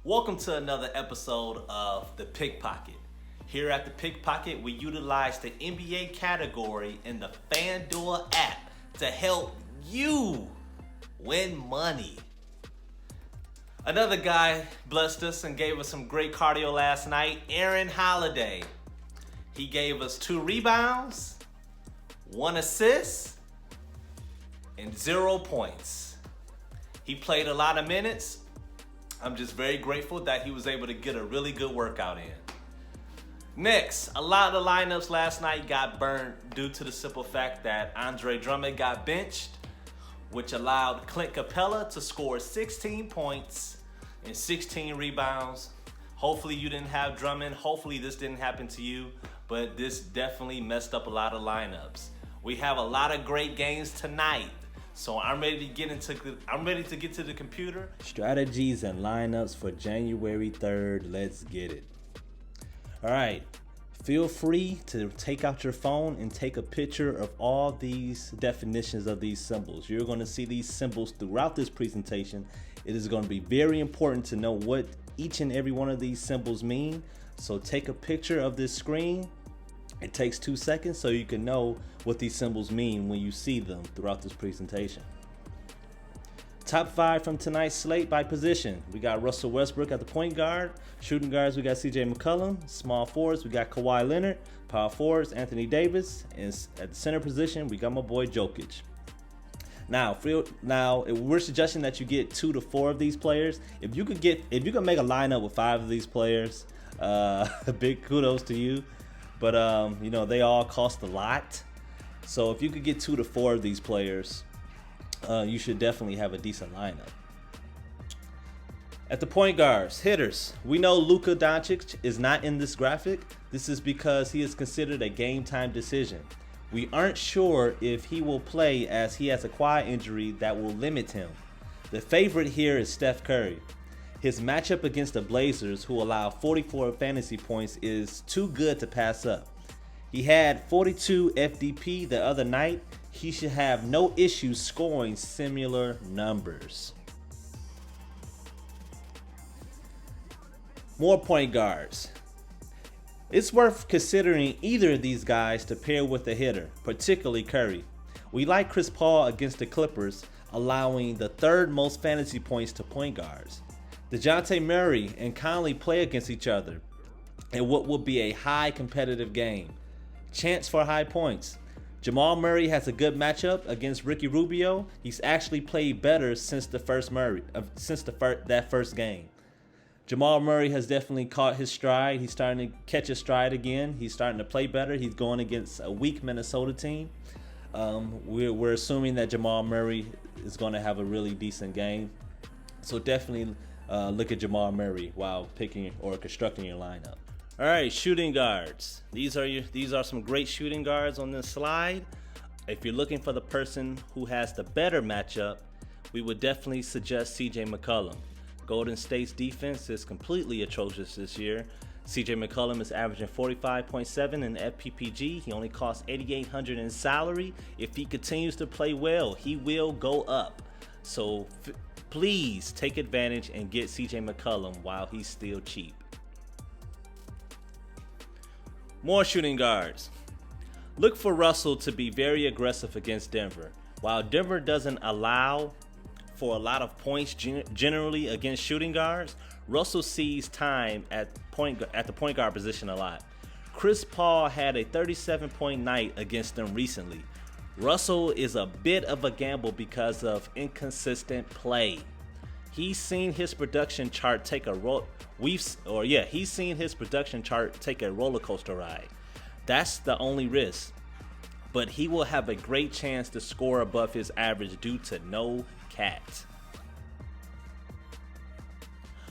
Welcome to another episode of The Pickpocket. Here at The Pickpocket, we utilize the NBA category in the Fanduel app to help you win money. Another guy blessed us and gave us some great cardio last night, Aaron Holiday. He gave us 2 rebounds, 1 assist, and 0 points. He played a lot of minutes. I'm just very grateful that he was able to get a really good workout in. Next, a lot of the lineups last night got burned due to the simple fact that Andre Drummond got benched, which allowed Clint Capella to score 16 points and 16 rebounds. Hopefully you didn't have Drummond. Hopefully this didn't happen to you, but this definitely messed up a lot of lineups. We have a lot of great games tonight. So I'm ready to get to the computer. Strategies and lineups for January 3rd. Let's get it. All right. Feel free to take out your phone and take a picture of all these definitions of these symbols. You're going to see these symbols throughout this presentation. It is going to be very important to know what each and every one of these symbols mean. So take a picture of this screen. It takes 2 seconds so you can know what these symbols mean when you see them throughout this presentation. Top 5 from tonight's slate by position. We got Russell Westbrook at the point guard. Shooting guards, we got CJ McCollum. Small forwards, we got Kawhi Leonard. Power forwards, Anthony Davis. And at the center position, we got my boy Jokic. Now, we're suggesting that you get 2 to 4 of these players. If you could make a lineup with 5 of these players, big kudos to you. But, they all cost a lot. So if you could get 2 to 4 of these players, you should definitely have a decent lineup. At the point guards, hitters, we know Luka Doncic is not in this graphic. This is because he is considered a game time decision. We aren't sure if he will play as he has a quad injury that will limit him. The favorite here is Steph Curry. His matchup against the Blazers, who allow 44 fantasy points, is too good to pass up. He had 42 FDP the other night. He should have no issues scoring similar numbers. More point guards. It's worth considering either of these guys to pair with a hitter, particularly Curry. We like Chris Paul against the Clippers, allowing the 3rd most fantasy points to point guards. DeJounte Murray and Conley play against each other in what will be a high competitive game. Chance for high points. Jamal Murray has a good matchup against Ricky Rubio. He's actually played better since that first game. Jamal Murray has definitely caught his stride. He's starting to catch his stride again. He's starting to play better. He's going against a weak Minnesota team. We're assuming that Jamal Murray is going to have a really decent game. So definitely look at Jamal Murray while picking or constructing your lineup. All right, shooting guards. These are some great shooting guards on this slide. If you're looking for the person who has the better matchup, we would definitely suggest CJ McCollum. Golden State's defense is completely atrocious this year. CJ McCollum is averaging 45.7 in FPPG. He only costs $8,800 in salary. If he continues to play well, he will go up. So please take advantage and get CJ McCollum while he's still cheap. More shooting guards. Look for Russell to be very aggressive against Denver. While Denver doesn't allow for a lot of points generally against shooting guards, Russell sees time at the point guard position a lot. Chris Paul had a 37-point night against them recently. Russell is a bit of a gamble because of inconsistent play. He's seen his production chart take a roller coaster ride. That's the only risk. But he will have a great chance to score above his average due to no cat.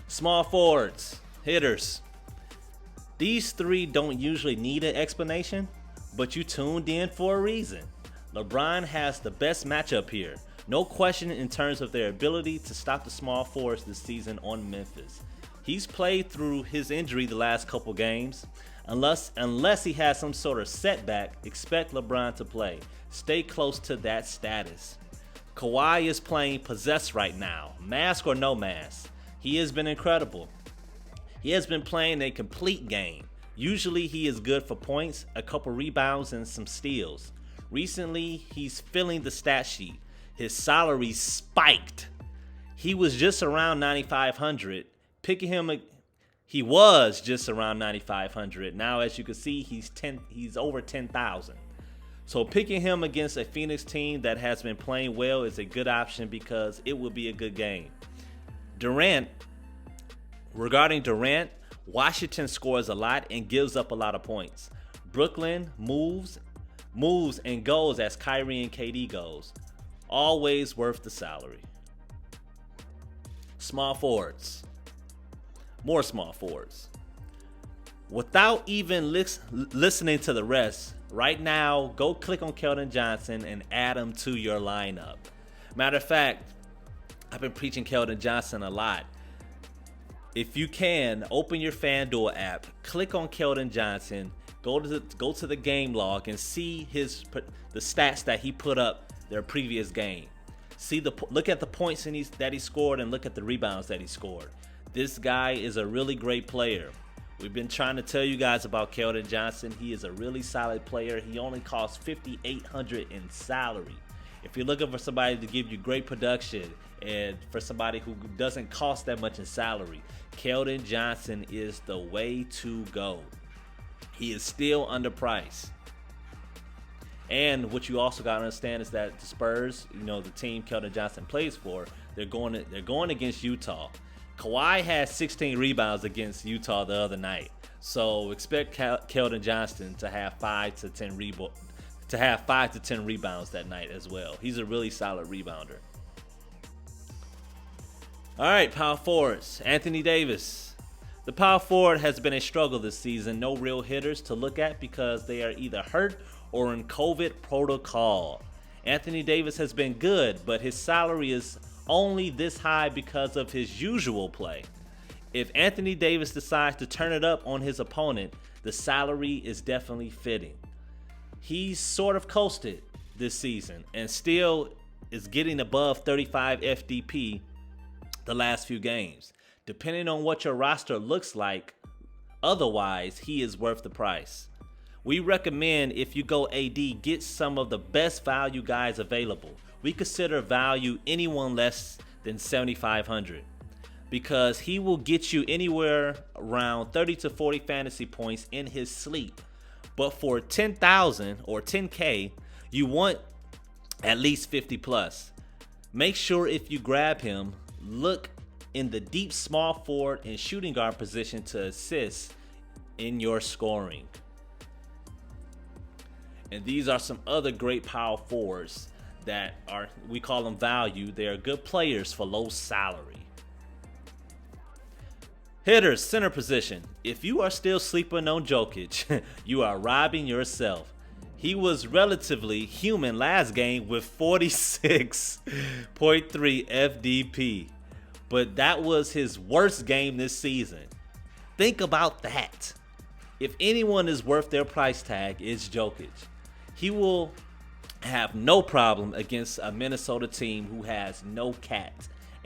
Small forwards, hitters. These 3 don't usually need an explanation, but you tuned in for a reason. LeBron has the best matchup here. No question in terms of their ability to stop the small forwards this season on Memphis. He's played through his injury the last couple games. Unless he has some sort of setback, expect LeBron to play. Stay close to that status. Kawhi is playing possessed right now, mask or no mask. He has been incredible. He has been playing a complete game. Usually he is good for points, a couple rebounds, and some steals. Recently, he's filling the stat sheet. His salary spiked. He was just around 9,500. Picking him, he was just around 9,500. Now, as you can see, he's over 10,000. So picking him against a Phoenix team that has been playing well is a good option because it will be a good game. Regarding Durant, Washington scores a lot and gives up a lot of points. Brooklyn moves and goes as Kyrie and KD goes. Always worth the salary. Small forwards. More small forwards. Without even listening to the rest, right now, go click on Keldon Johnson and add him to your lineup. Matter of fact, I've been preaching Keldon Johnson a lot. If you can, open your Fanduel app, click on Keldon Johnson, go to the game log and see the stats that he put up their previous game. Look at the points that he scored and look at the rebounds that he scored. This guy is a really great player. We've been trying to tell you guys about Keldon Johnson. He is a really solid player. He only costs $5,800 in salary. If you're looking for somebody to give you great production and for somebody who doesn't cost that much in salary, Keldon Johnson is the way to go. He is still underpriced. And what you also got to understand is that the Spurs, the team Keldon Johnson plays for, they're going against Utah. Kawhi had 16 rebounds against Utah the other night. So expect Keldon Johnson to have 5 to 10 rebounds that night as well. He's a really solid rebounder. All right, power forwards. Anthony Davis. The power forward has been a struggle this season. No real hitters to look at because they are either hurt or in COVID protocol. Anthony Davis has been good, but his salary is only this high because of his usual play. If Anthony Davis decides to turn it up on his opponent, the salary is definitely fitting. He's sort of coasted this season and still is getting above 35 FDP the last few games. Depending on what your roster looks like, otherwise, he is worth the price. We recommend if you go AD, get some of the best value guys available. We consider value anyone less than 7,500 because he will get you anywhere around 30 to 40 fantasy points in his sleep. But for 10,000 or 10K, you want at least 50 plus. Make sure if you grab him, look in the deep small forward and shooting guard position to assist in your scoring. And these are some other great power forwards that we call them value. They are good players for low salary. Hitters, center position. If you are still sleeping on Jokic, you are robbing yourself. He was relatively human last game with 46.3 FDP, but that was his worst game this season. Think about that. If anyone is worth their price tag, it's Jokic. He will have no problem against a Minnesota team who has no cat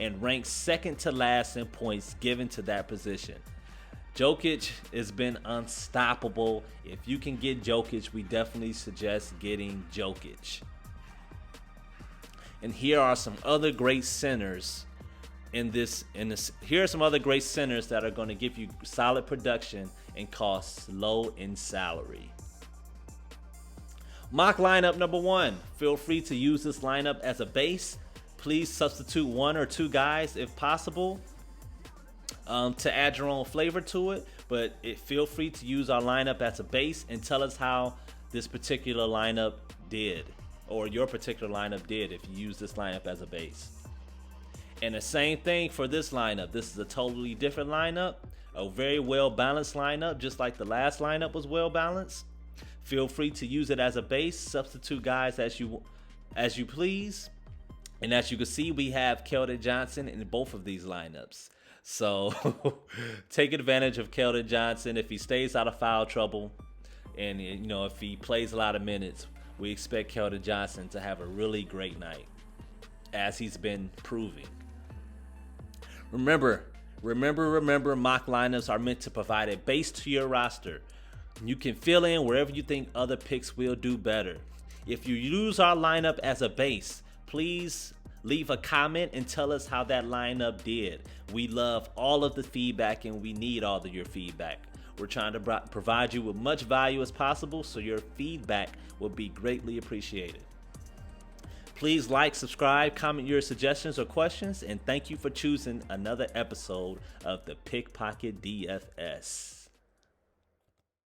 and ranks second to last in points given to that position. Jokic has been unstoppable. If you can get Jokic, we definitely suggest getting Jokic. And here are some other great centers here are some other great centers that are going to give you solid production and cost low in salary. Mock lineup number 1. Feel free to use this lineup as a base. Please substitute 1 or 2 guys if possible to add your own flavor to it. But feel free to use our lineup as a base and tell us how this particular lineup did, or your particular lineup did if you use this lineup as a base. And the same thing for this lineup. This is a totally different lineup, a very well balanced lineup, just like the last lineup was well balanced. Feel free to use it as a base, substitute guys as you please. And as you can see, we have Keldon Johnson in both of these lineups. So take advantage of Keldon Johnson if he stays out of foul trouble, and if he plays a lot of minutes. We expect Keldon Johnson to have a really great night, as he's been proving. Remember, Remember, mock lineups are meant to provide a base to your roster. You can fill in wherever you think other picks will do better. If you use our lineup as a base, please leave a comment and tell us how that lineup did. We love all of the feedback and we need all of your feedback. We're trying to provide you with much value as possible, so your feedback will be greatly appreciated. Please like, subscribe, comment your suggestions or questions, and thank you for choosing another episode of the Pickpocket DFS.